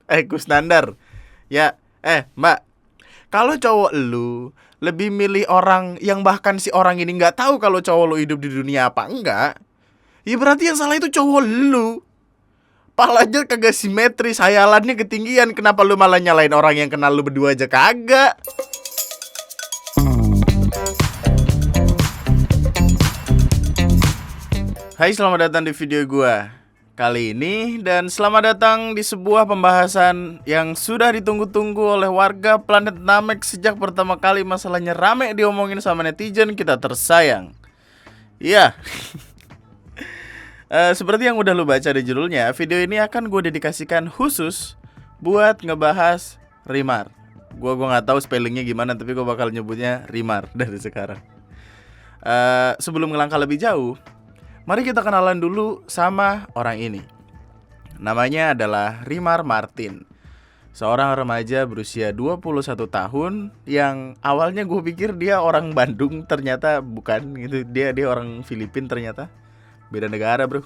Kusnandar. Ya, Mbak, kalau cowok lu lebih milih orang yang bahkan si orang ini nggak tahu kalau cowok lu hidup di dunia apa enggak, ya berarti yang salah itu cowok lu. Palanya kagak simetris, hayalannya ketinggian. Kenapa lu malah nyalain orang yang kenal lu berdua aja kagak? Hai, selamat datang di video gua kali ini. Dan selamat datang di sebuah pembahasan yang sudah ditunggu-tunggu oleh warga planet Namek sejak pertama kali masalahnya rame diomongin sama netizen kita tersayang. Iya. Seperti yang udah lu baca di judulnya, video ini akan gue dedikasikan khusus buat ngebahas Rimar. Gue nggak tahu spellingnya gimana, tapi gue bakal nyebutnya Rimar dari sekarang. Sebelum ngelangkah lebih jauh, mari kita kenalan dulu sama orang ini. Namanya adalah Rimar Martin, seorang remaja berusia 21 tahun yang awalnya gue pikir dia orang Bandung, ternyata bukan gitu. Dia orang Filipina ternyata. Beda negara, bro.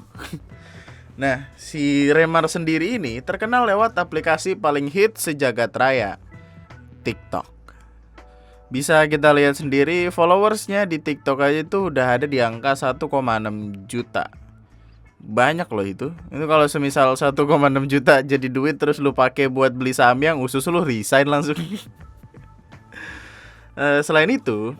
Nah, si Remar sendiri ini terkenal lewat aplikasi paling hit sejagat raya, TikTok. Bisa kita lihat sendiri, followersnya di TikTok aja itu udah ada di angka 1,6 juta. Banyak loh itu. Itu kalau semisal 1,6 juta jadi duit terus lu pakai buat beli Samyang, usus lu resign langsung. Selain itu,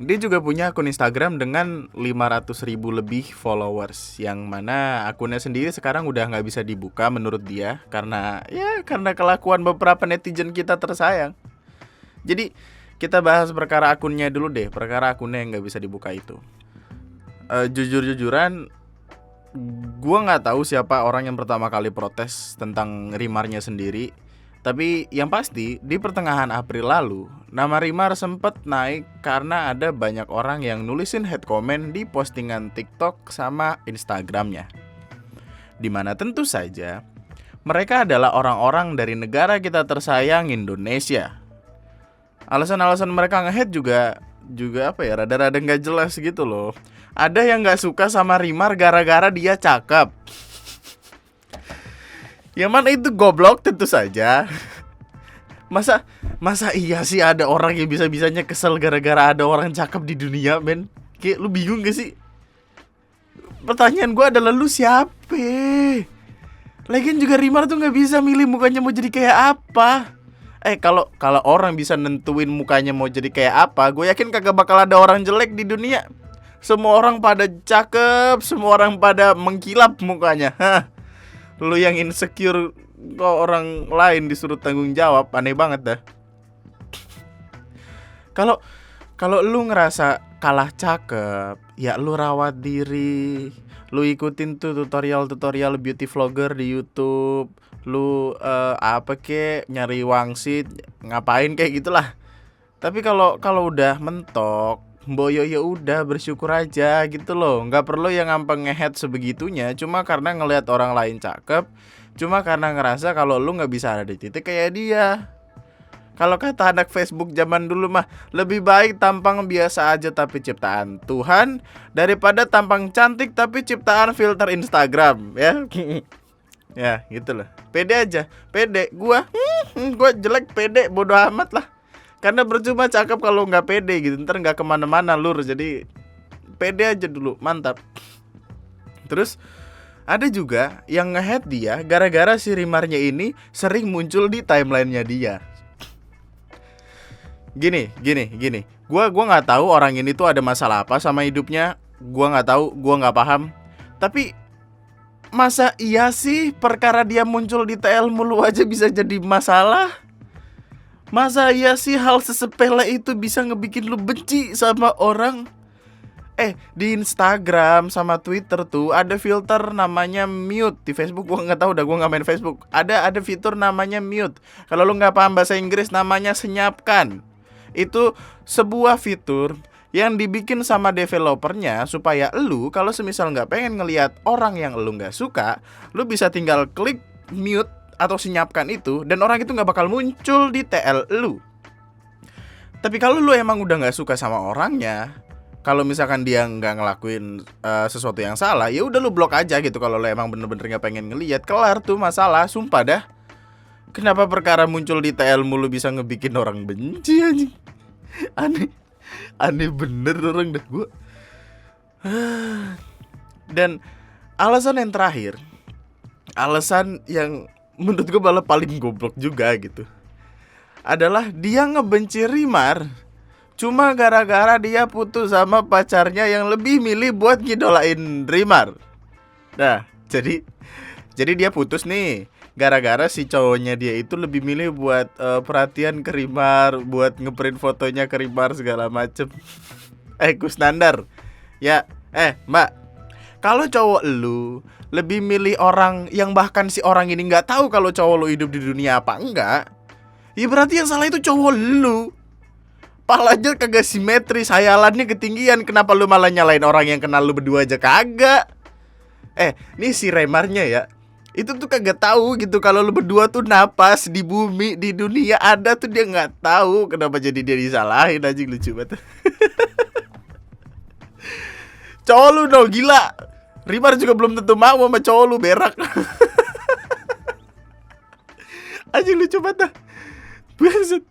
dia juga punya akun Instagram dengan 500.000 lebih followers, yang mana akunnya sendiri sekarang udah nggak bisa dibuka menurut dia karena kelakuan beberapa netizen kita tersayang. Jadi kita bahas perkara akunnya dulu deh, perkara akunnya yang nggak bisa dibuka itu. Jujur-jujuran, gue nggak tahu siapa orang yang pertama kali protes tentang Rimarnya sendiri. Tapi yang pasti di pertengahan April lalu, nama Rimar sempet naik karena ada banyak orang yang nulisin hate comment di postingan TikTok sama Instagramnya. Dimana tentu saja mereka adalah orang-orang dari negara kita tersayang, Indonesia. Alasan-alasan mereka nge-hate juga apa ya, rada-rada nggak jelas gitu loh. Ada yang nggak suka sama Rimar gara-gara dia cakep. Yang mana itu goblok tentu saja. Masa iya sih ada orang yang bisa-bisanya kesel gara-gara ada orang cakep di dunia, men? Kayak lu bingung gak sih? Pertanyaan gue adalah lu siapa? Lagian juga Rimar tuh gak bisa milih mukanya mau jadi kayak apa. Kalau orang bisa nentuin mukanya mau jadi kayak apa, gue yakin kagak bakal ada orang jelek di dunia. Semua orang pada cakep, semua orang pada mengkilap mukanya. Lu yang insecure kok orang lain disuruh tanggung jawab, aneh banget dah. Kalau lu ngerasa kalah cakep, ya lu rawat diri. Lu ikutin tuh tutorial beauty vlogger di YouTube. Lu nyari wangsit, ngapain kayak gitulah. Tapi kalau udah mentok, Boyo ya udah bersyukur aja gitu loh. Nggak perlu yang ngampang ngehead sebegitunya cuma karena ngelihat orang lain cakep, cuma karena ngerasa kalau lu nggak bisa ada di titik kayak dia. Kalau kata anak Facebook zaman dulu mah, lebih baik tampang biasa aja tapi ciptaan Tuhan daripada tampang cantik tapi ciptaan filter Instagram, ya. Ya gitu loh. Pede aja, pede. Gua jelek pede, bodo amat lah. Karena percuma cakep kalau nggak pede gitu, ntar nggak kemana-mana lur. Jadi pede aja dulu, mantap. Terus ada juga yang nge-hate dia gara-gara si Rimarnya ini sering muncul di timelinenya dia. Gini. Gua nggak tahu orang ini tuh ada masalah apa sama hidupnya. Gua nggak tahu, gua nggak paham. Tapi masa iya sih perkara dia muncul di TL mulu aja bisa jadi masalah? Masa iya sih hal sesepele itu bisa ngebikin lu benci sama orang? Di Instagram sama Twitter tuh ada filter namanya mute. Di Facebook gua nggak tahu dah, gua nggak main Facebook. Ada fitur namanya mute. Kalau lu nggak paham bahasa Inggris namanya senyapkan. Itu sebuah fitur yang dibikin sama developernya supaya lu kalau semisal nggak pengen ngelihat orang yang lu nggak suka, lu bisa tinggal klik mute atau senyapkan itu dan orang itu nggak bakal muncul di TL lu. Tapi kalau lu emang udah nggak suka sama orangnya, kalau misalkan dia nggak ngelakuin sesuatu yang salah, ya udah lu blok aja gitu. Kalau lu emang bener-bener nggak pengen ngelihat, kelar tuh masalah, sumpah dah. Kenapa perkara muncul di TL mulu bisa ngebikin orang benci anjing? Aneh. Aneh bener orang dah gua. Dan alasan yang terakhir, alasan yang menurut gue malah paling goblok juga gitu, adalah dia ngebenci Rimar cuma gara-gara dia putus sama pacarnya yang lebih milih buat ngidolain Rimar. Nah, jadi dia putus nih gara-gara si cowoknya dia itu lebih milih buat perhatian ke Rimar, buat ngeprint fotonya ke Rimar segala macem. Kusnandar. Ya, Mbak, kalau cowok lu lebih milih orang yang bahkan si orang ini nggak tahu kalau cowok lu hidup di dunia apa enggak, ya berarti yang salah itu cowok lu. Palanya kagak simetris, hayalannya ketinggian. Kenapa lu malah nyalain orang yang kenal lu berdua aja kagak? Nih si Remarnya ya, itu tuh kagak tahu gitu kalau lu berdua tuh napas di bumi, di dunia ada tuh dia nggak tahu. Kenapa jadi dia disalahin, anjing lucu banget. Cowok lu dong gila. Rimar juga belum tentu mau sama cowok lu berak. Anjing lucu banget dah. Buset.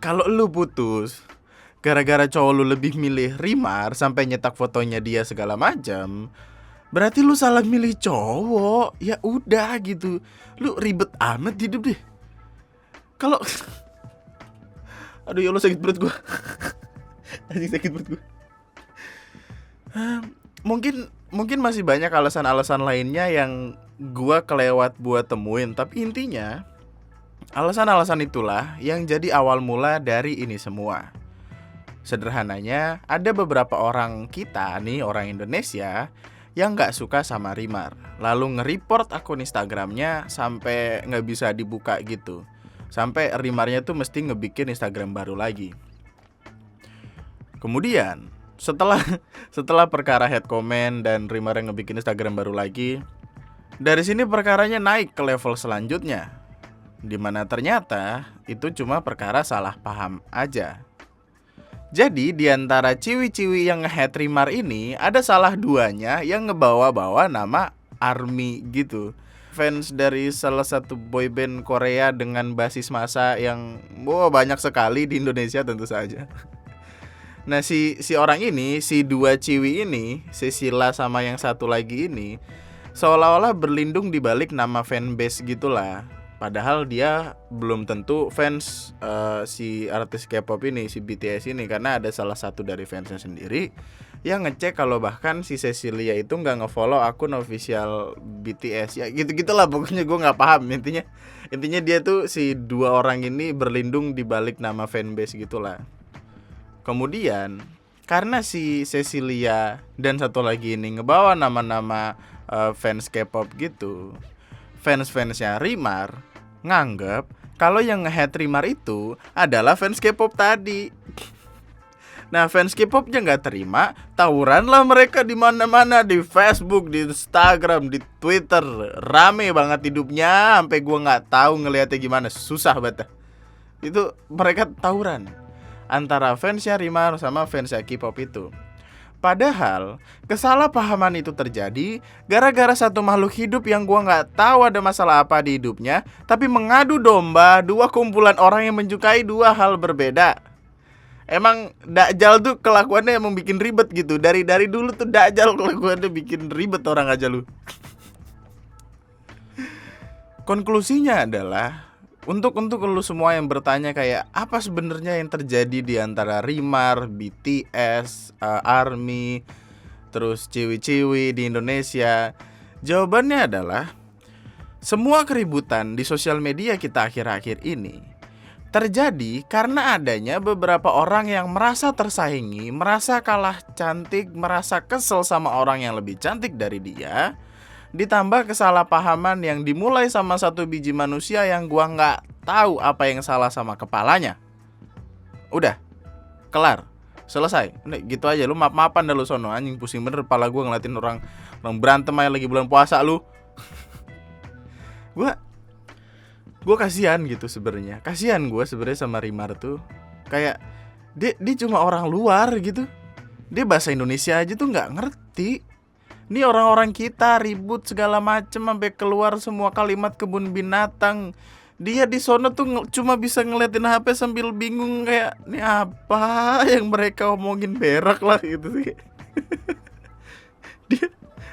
Kalau lu putus gara-gara cowok lu lebih milih Rimar sampai nyetak fotonya dia segala macam, berarti lu salah milih cowok. Ya udah gitu. Lu ribet amat hidup deh. Kalau aduh ya Allah sakit perut gua. Anjing sakit perut gua. Mungkin masih banyak alasan-alasan lainnya yang gua kelewat buat temuin, tapi intinya alasan-alasan itulah yang jadi awal mula dari ini semua. Sederhananya, ada beberapa orang kita nih, orang Indonesia, yang gak suka sama Rimar, lalu nge-report akun Instagramnya sampai gak bisa dibuka gitu. Sampai Rimarnya tuh mesti ngebikin Instagram baru lagi. Kemudian, setelah perkara head comment dan Rimar yang ngebikin Instagram baru lagi, dari sini perkaranya naik ke level selanjutnya, dimana ternyata itu cuma perkara salah paham aja. Jadi diantara ciwi-ciwi yang nge-hate Rimar ini, ada salah duanya yang ngebawa-bawa nama ARMY gitu. Fans dari salah satu boyband Korea dengan basis massa yang banyak sekali di Indonesia tentu saja. Nah si orang ini, si dua ciwi ini, si Sila sama yang satu lagi ini, seolah-olah berlindung di balik nama fanbase gitulah. Padahal dia belum tentu fans si artis K-pop ini, si BTS ini, karena ada salah satu dari fansnya sendiri yang ngecek kalau bahkan si Cecilia itu nggak ngefollow akun official BTS. Ya gitu-gitulah pokoknya, gue nggak paham intinya dia tuh si dua orang ini berlindung di balik nama fanbase gitulah. Kemudian karena si Cecilia dan satu lagi ini ngebawa nama-nama fans K-pop gitu, fans-fansnya Rimar nganggep kalau yang nge-hate Rimar itu adalah fans K-pop tadi. Nah fans K-popnya nggak terima, tawuran lah mereka di mana-mana, di Facebook, di Instagram, di Twitter, rame banget hidupnya, sampai gua nggak tahu ngelihatnya gimana, susah banget. Itu mereka tawuran antara fansnya Rimar sama fansnya K-pop itu. Padahal kesalahpahaman itu terjadi gara-gara satu makhluk hidup yang gua nggak tahu ada masalah apa di hidupnya, tapi mengadu domba dua kumpulan orang yang menyukai dua hal berbeda. Emang Dajjal tuh kelakuannya emang bikin ribet gitu. Dari dulu tuh Dajjal kelakuannya bikin ribet orang aja lu. Konklusinya adalah untuk lu semua yang bertanya kayak apa sebenarnya yang terjadi di antara Rimar, BTS, ARMY, terus ciwi-ciwi di Indonesia, jawabannya adalah semua keributan di sosial media kita akhir-akhir ini terjadi karena adanya beberapa orang yang merasa tersaingi, merasa kalah cantik, merasa kesel sama orang yang lebih cantik dari dia, ditambah kesalahpahaman yang dimulai sama satu biji manusia yang gua nggak tahu apa yang salah sama kepalanya. Udah, kelar, selesai. Nih, gitu aja, lu maaf-maafan dah lu sono, anjing pusing bener kepala gua ngeliatin orang berantem aja lagi bulan puasa lu. Gua kasihan gitu sebenarnya. Kasihan gua sebenarnya sama Rimar tuh. Kayak dia cuma orang luar gitu. Dia bahasa Indonesia aja tuh nggak ngerti. Ini orang-orang kita ribut segala macem sampai keluar semua kalimat kebun binatang. Dia di sono tuh cuma bisa ngeliatin HP sambil bingung kayak ini apa yang mereka omongin, berak lah gitu sih. Dia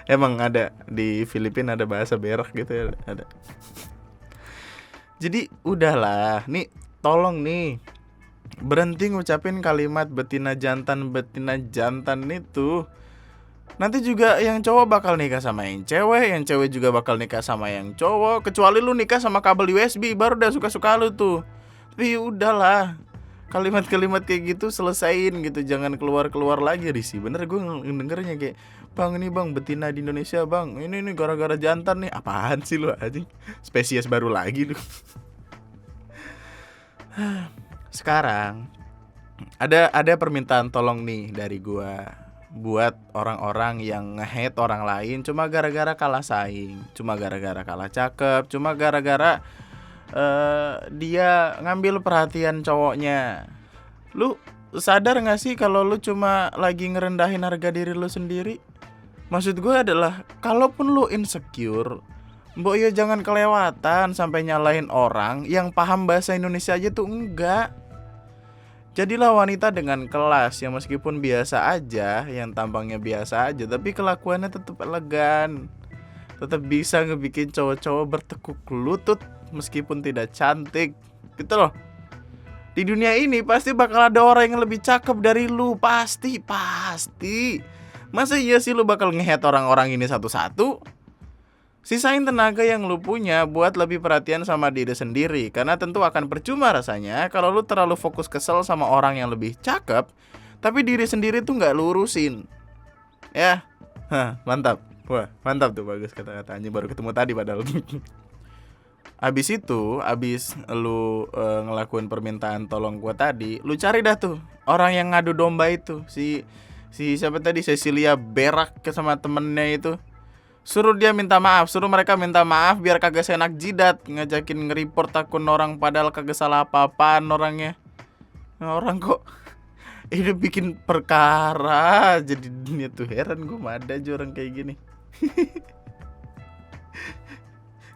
emang ada di Filipina ada bahasa berak gitu ya, ada. Jadi udahlah, nih tolong nih berhenti ngucapin kalimat betina jantan itu. Nanti juga yang cowok bakal nikah sama yang cewek juga bakal nikah sama yang cowok. Kecuali lu nikah sama kabel USB, baru udah suka-suka lu tuh. Tapi udahlah, kalimat-kalimat kayak gitu selesain gitu, jangan keluar-keluar lagi. Risih bener gue dengernya kayak, bang ini bang betina di Indonesia bang, ini gara-gara jantan nih. Apaan sih lu anjing, spesies baru lagi lu. Sekarang ada permintaan tolong nih dari gua buat orang-orang yang nge-hate orang lain cuma gara-gara kalah saing, cuma gara-gara kalah cakep, cuma gara-gara dia ngambil perhatian cowoknya. Lu sadar gak sih kalau lu cuma lagi ngerendahin harga diri lu sendiri? Maksud gue adalah, kalaupun lu insecure, mbok yo jangan kelewatan sampai nyalahin orang yang paham bahasa Indonesia aja tuh enggak. Jadilah wanita dengan kelas yang meskipun biasa aja, yang tampangnya biasa aja, tapi kelakuannya tetap elegan. Tetap bisa ngebikin cowok-cowok bertekuk lutut meskipun tidak cantik. Gitu loh. Di dunia ini pasti bakal ada orang yang lebih cakep dari lu, pasti. Masa iya sih lu bakal nge-hate orang-orang ini satu-satu? Sisain tenaga yang lu punya buat lebih perhatian sama diri sendiri. Karena tentu akan percuma rasanya kalau lu terlalu fokus kesel sama orang yang lebih cakep, tapi diri sendiri tuh gak lu urusin. Ya, mantap. Wah, mantap tuh, bagus kata-katanya. Baru ketemu tadi padahal. Abis lu ngelakuin permintaan tolong gua tadi, lu cari dah tuh orang yang ngadu domba itu. Si siapa tadi, Cecilia berak sama temennya itu. Suruh mereka minta maaf biar kagak senak jidat ngajakin nge-report akun orang padahal kagak salah apa-apaan orangnya. Orang kok ini bikin perkara, jadi dunia tuh heran gue, ada aja orang kayak gini.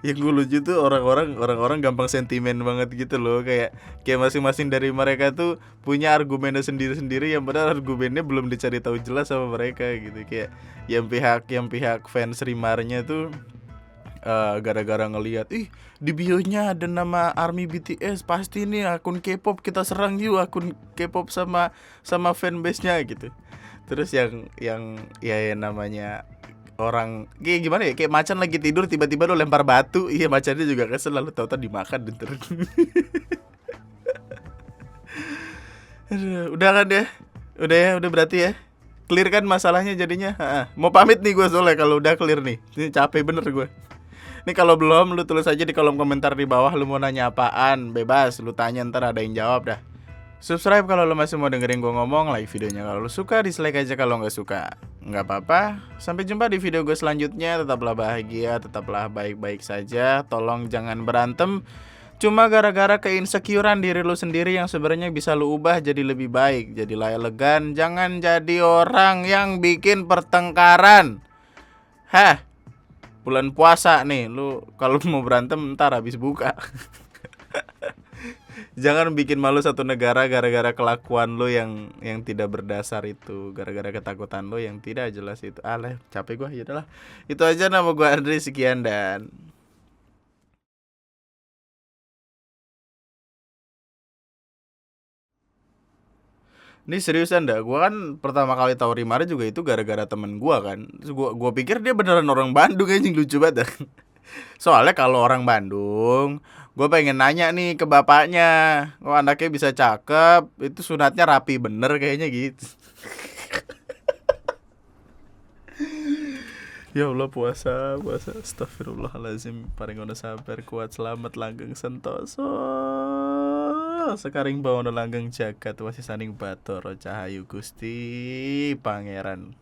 Yang gue lucu tuh orang-orang gampang sentimen banget gitu loh, kayak masing-masing dari mereka tuh punya argumennya sendiri-sendiri yang padahal argumennya belum dicari tahu jelas sama mereka gitu. Kayak yang pihak fans Rimarnya tuh gara-gara ngelihat di bio-nya ada nama ARMY BTS, pasti nih akun K-pop, kita serang yuk akun K-pop sama fanbase-nya gitu. Terus yang namanya orang kayak gimana ya, kayak macan lagi tidur tiba-tiba lu lempar batu, iya macannya juga kesel lalu tahu-tahu dimakan dan terus. Udah kan ya, udah berarti ya clear kan masalahnya jadinya. Mau pamit nih gue soalnya kalau udah clear nih, ini capek bener gue. Nih kalau belum, lu tulis aja di kolom komentar di bawah lu mau nanya apaan, bebas lu tanya, ntar ada yang jawab dah. Subscribe kalau lo masih mau dengerin gue ngomong, like videonya kalau lo suka, dislike aja kalau nggak suka. Nggak apa-apa. Sampai jumpa di video gue selanjutnya. Tetaplah bahagia, tetaplah baik-baik saja. Tolong jangan berantem cuma gara-gara keinsecurean diri lo sendiri yang sebenarnya bisa lo ubah jadi lebih baik. Jadilah elegan, jangan jadi orang yang bikin pertengkaran. Bulan puasa nih, lu kalau mau berantem ntar habis buka. Jangan bikin malu satu negara gara-gara kelakuan lo yang tidak berdasar itu, gara-gara ketakutan lo yang tidak jelas itu. Capek gue, ya udahlah. Itu aja, nama gue Andri, sekian dan ini seriusan dah, gue kan pertama kali tahu Rimari juga itu gara-gara temen gue kan. Gue pikir dia beneran orang Bandung, anjing, lucu banget dah. Soalnya kalau orang Bandung, gue pengen nanya nih ke bapaknya, oh anaknya bisa cakep, itu sunatnya rapi bener kayaknya gitu. Ya Allah, puasa astagfirullahaladzim, paling ono sabar kuat selamat langgeng sentoso sekaring bawono langgeng jagat wasi saning Bathara Cahayu Gusti Pangeran.